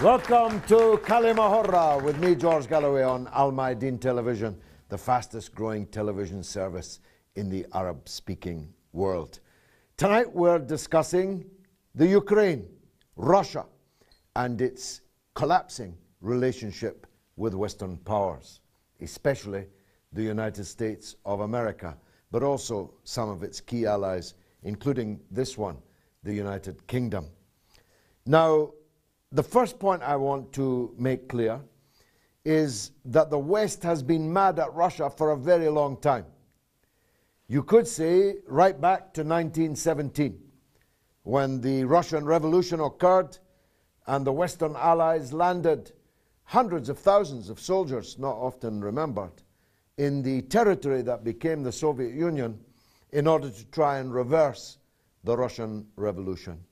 Welcome to Kalima Horra with me, George Galloway, on Mayadeen television, the fastest growing television service in the Arab-speaking world. Tonight we're discussing the Ukraine, Russia, and its collapsing relationship with Western powers, especially the United States of America, but also some of its key allies, including this one, the United Kingdom. Now, the first point I want to make clear is that the West has been mad at Russia for a very long time. You could say right back to 1917, when the Russian Revolution occurred and the Western allies landed hundreds of thousands of soldiers, not often remembered, in the territory that became the Soviet Union in order to try and reverse the Russian Revolution.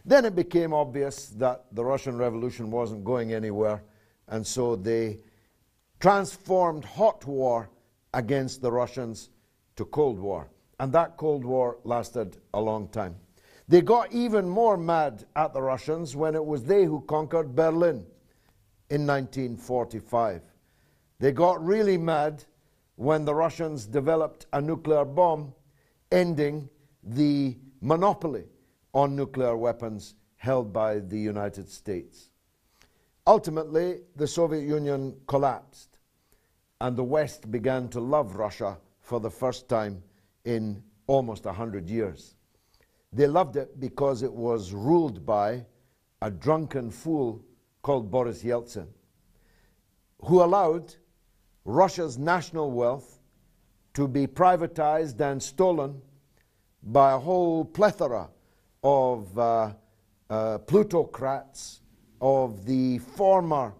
Then it became obvious that the Russian Revolution wasn't going anywhere, and so they transformed hot war against the Russians to Cold War. And that Cold War lasted a long time. They got even more mad at the Russians when it was they who conquered Berlin in 1945. They got really mad when the Russians developed a nuclear bomb, ending the monopoly on nuclear weapons held by the United States. Ultimately, the Soviet Union collapsed, and the West began to love Russia for the first time in almost 100 years. They loved it because it was ruled by a drunken fool called Boris Yeltsin, who allowed Russia's national wealth to be privatized and stolen by a whole plethora of plutocrats of the former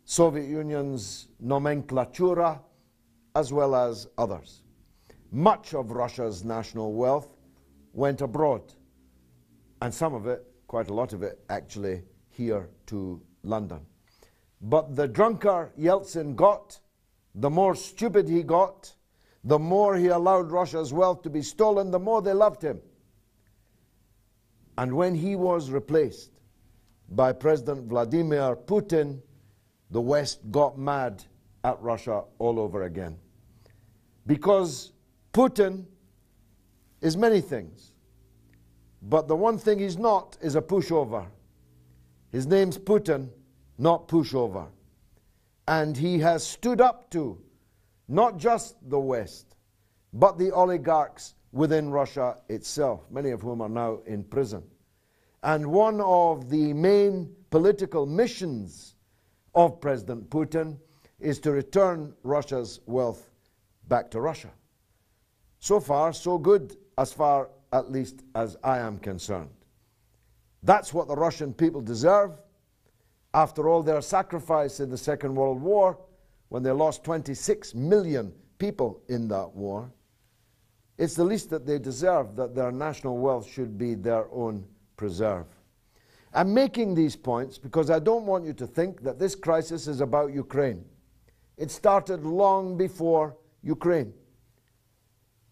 Soviet Union's nomenclatura, as well as others. Much of Russia's national wealth went abroad, and some of it, quite a lot of it, actually here to London. But the drunker Yeltsin got, the more stupid he got, the more he allowed Russia's wealth to be stolen, the more they loved him. And when he was replaced by President Vladimir Putin, the West got mad at Russia all over again. Because Putin is many things, but the one thing he's not is a pushover. His name's Putin, not pushover. And he has stood up to not just the West, but the oligarchs within Russia itself, many of whom are now in prison. And one of the main political missions of President Putin is to return Russia's wealth back to Russia. So far, so good, as far at least as I am concerned. That's what the Russian people deserve. After all their sacrifice in the Second World War, when they lost 26 million people in that war, it's the least that they deserve, that their national wealth should be their own preserve. I'm making these points because I don't want you to think that this crisis is about Ukraine. It started long before Ukraine.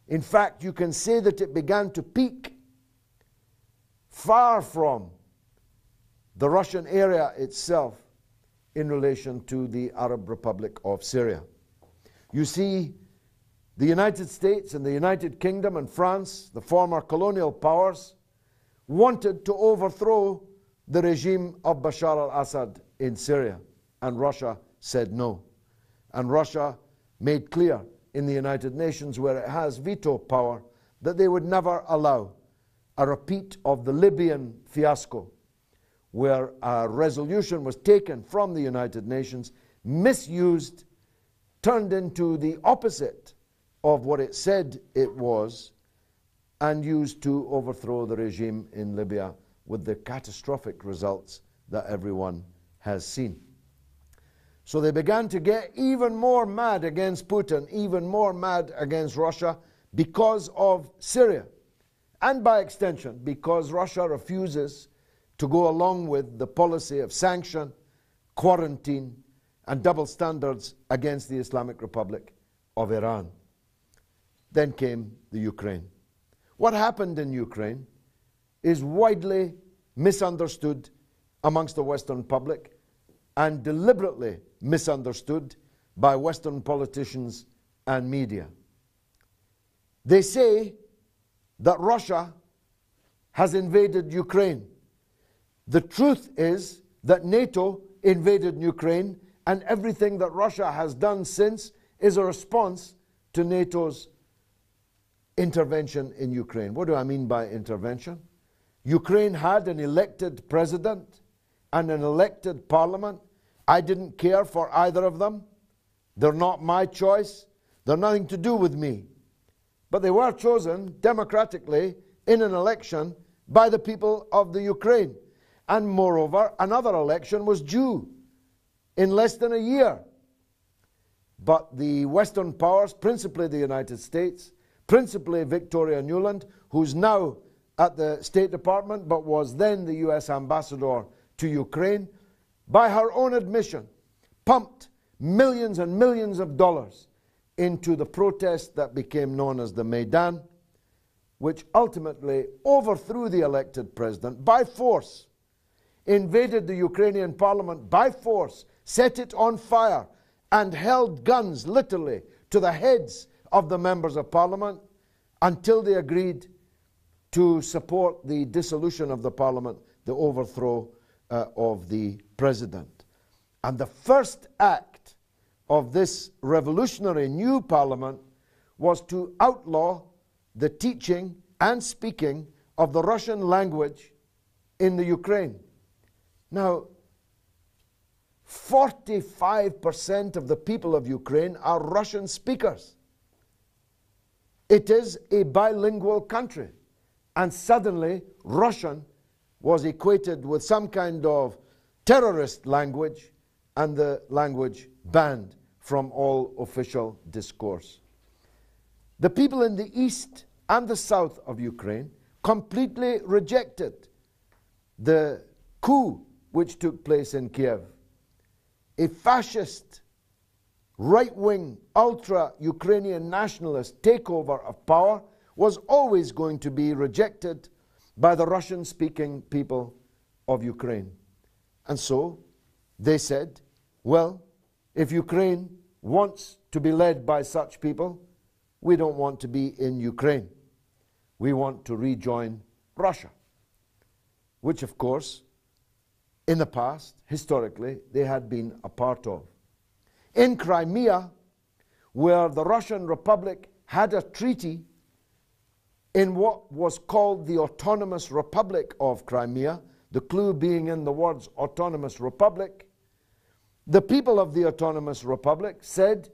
In fact, you can say that it began to peak far from the Russian area itself in relation to the Arab Republic of Syria. You see, the United States and the United Kingdom and France, the former colonial powers, wanted to overthrow the regime of Bashar al-Assad in Syria, and Russia said no. And Russia made clear in the United Nations, where it has veto power, that they would never allow a repeat of the Libyan fiasco, where a resolution was taken from the United Nations, misused, turned into the opposite of what it said it was, and used to overthrow the regime in Libya with the catastrophic results that everyone has seen. So they began to get even more mad against Putin, even more mad against Russia because of Syria. And by extension, because Russia refuses to go along with the policy of sanction, quarantine, and double standards against the Islamic Republic of Iran. Then came the Ukraine. What happened in Ukraine is widely misunderstood amongst the Western public and deliberately misunderstood by Western politicians and media. They say that Russia has invaded Ukraine. The truth is that NATO invaded Ukraine, and everything that Russia has done since is a response to NATO's intervention in Ukraine. What do I mean by intervention? Ukraine had an elected president and an elected parliament. I didn't care for either of them. They're not my choice. They're nothing to do with me. But they were chosen democratically in an election by the people of the Ukraine. And moreover, another election was due in less than a year. But the Western powers, principally the United States, principally Victoria Nuland, who's now at the State Department but was then the US ambassador to Ukraine, by her own admission, pumped millions and millions of dollars into the protest that became known as the Mayadeen, which ultimately overthrew the elected president by force, invaded the Ukrainian parliament by force, set it on fire, and held guns literally to the heads of the members of parliament until they agreed to support the dissolution of the parliament, the overthrow of the president. And the first act of this revolutionary new parliament was to outlaw the teaching and speaking of the Russian language in the Ukraine. Now, 45% of the people of Ukraine are Russian speakers. It is a bilingual country. And suddenly, Russian was equated with some kind of terrorist language, and the language banned from all official discourse. The people in the east and the south of Ukraine completely rejected the coup which took place in Kiev. A fascist, right-wing, ultra-Ukrainian nationalist takeover of power was always going to be rejected by the Russian-speaking people of Ukraine. And so they said, well, if Ukraine wants to be led by such people, we don't want to be in Ukraine. We want to rejoin Russia, which of course, in the past, historically, they had been a part of. In Crimea, where the Russian Republic had a treaty in what was called the Autonomous Republic of Crimea, the clue being in the words Autonomous Republic, the people of the Autonomous Republic said,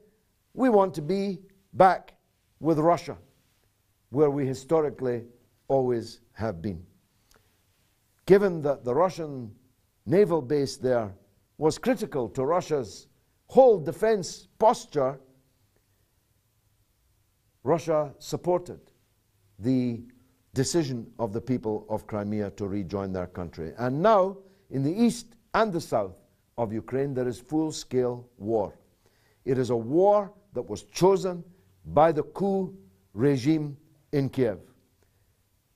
we want to be back with Russia, where we historically always have been. Given that the Russian naval base there was critical to Russia's whole defense posture, Russia supported the decision of the people of Crimea to rejoin their country. And now, in the east and the south of Ukraine, there is full-scale war. It is a war that was chosen by the coup regime in Kiev.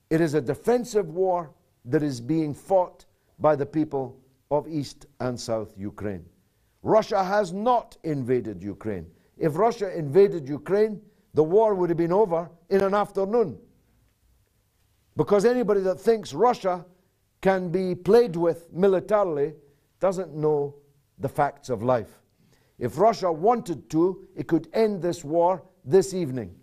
It is a defensive war that is being fought by the people of East and South Ukraine. Russia has not invaded Ukraine. If Russia invaded Ukraine, the war would have been over in an afternoon. Because anybody that thinks Russia can be played with militarily doesn't know the facts of life. If Russia wanted to, it could end this war this evening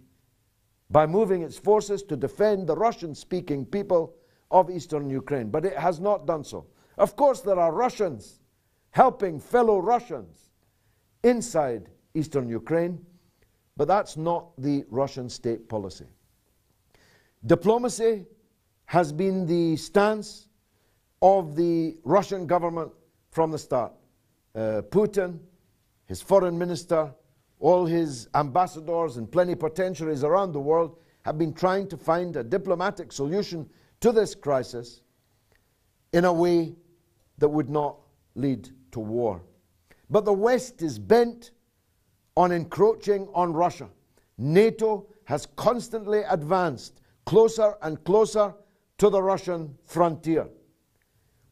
by moving its forces to defend the Russian-speaking people of eastern Ukraine. But it has not done so. Of course, there are Russians helping fellow Russians inside eastern Ukraine, but that's not the Russian state policy. Diplomacy has been the stance of the Russian government from the start. Putin, his foreign minister, all his ambassadors and plenipotentiaries around the world have been trying to find a diplomatic solution to this crisis in a way that would not lead to war. But the West is bent on encroaching on Russia. NATO has constantly advanced closer and closer to the Russian frontier.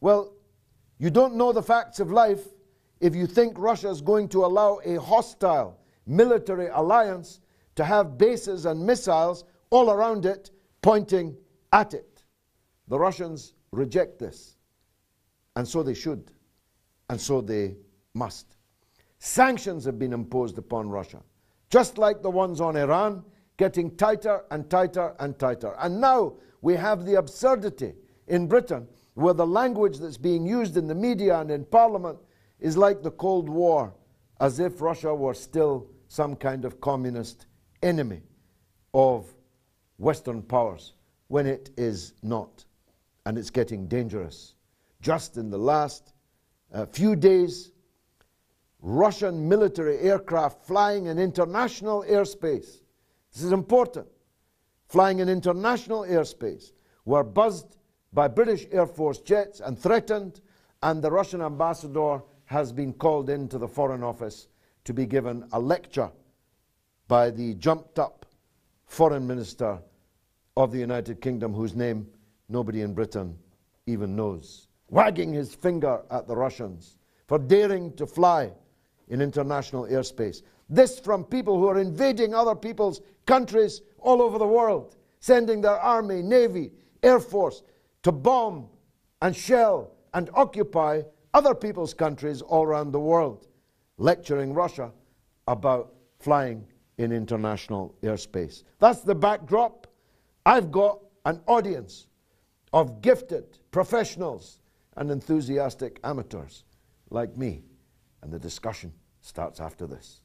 Well, you don't know the facts of life if you think Russia is going to allow a hostile military alliance to have bases and missiles all around it pointing at it. The Russians reject this, and so they should, and so they must. Sanctions have been imposed upon Russia, just like the ones on Iran, getting tighter and tighter and tighter. And now we have the absurdity in Britain where the language that's being used in the media and in Parliament is like the Cold War, as if Russia were still some kind of communist enemy of Western powers, when it is not. And it's getting dangerous. Just in the last few days, Russian military aircraft flying in international airspace, this is important, flying in international airspace, were buzzed by British Air Force jets and threatened, and the Russian ambassador has been called into the Foreign Office to be given a lecture by the jumped-up Foreign Minister of the United Kingdom, whose name nobody in Britain even knows, wagging his finger at the Russians for daring to fly in international airspace. This from people who are invading other people's countries all over the world, sending their army, navy, air force to bomb and shell and occupy other people's countries all around the world, lecturing Russia about flying in international airspace. That's the backdrop. I've got an audience of gifted professionals and enthusiastic amateurs like me, and the discussion starts after this.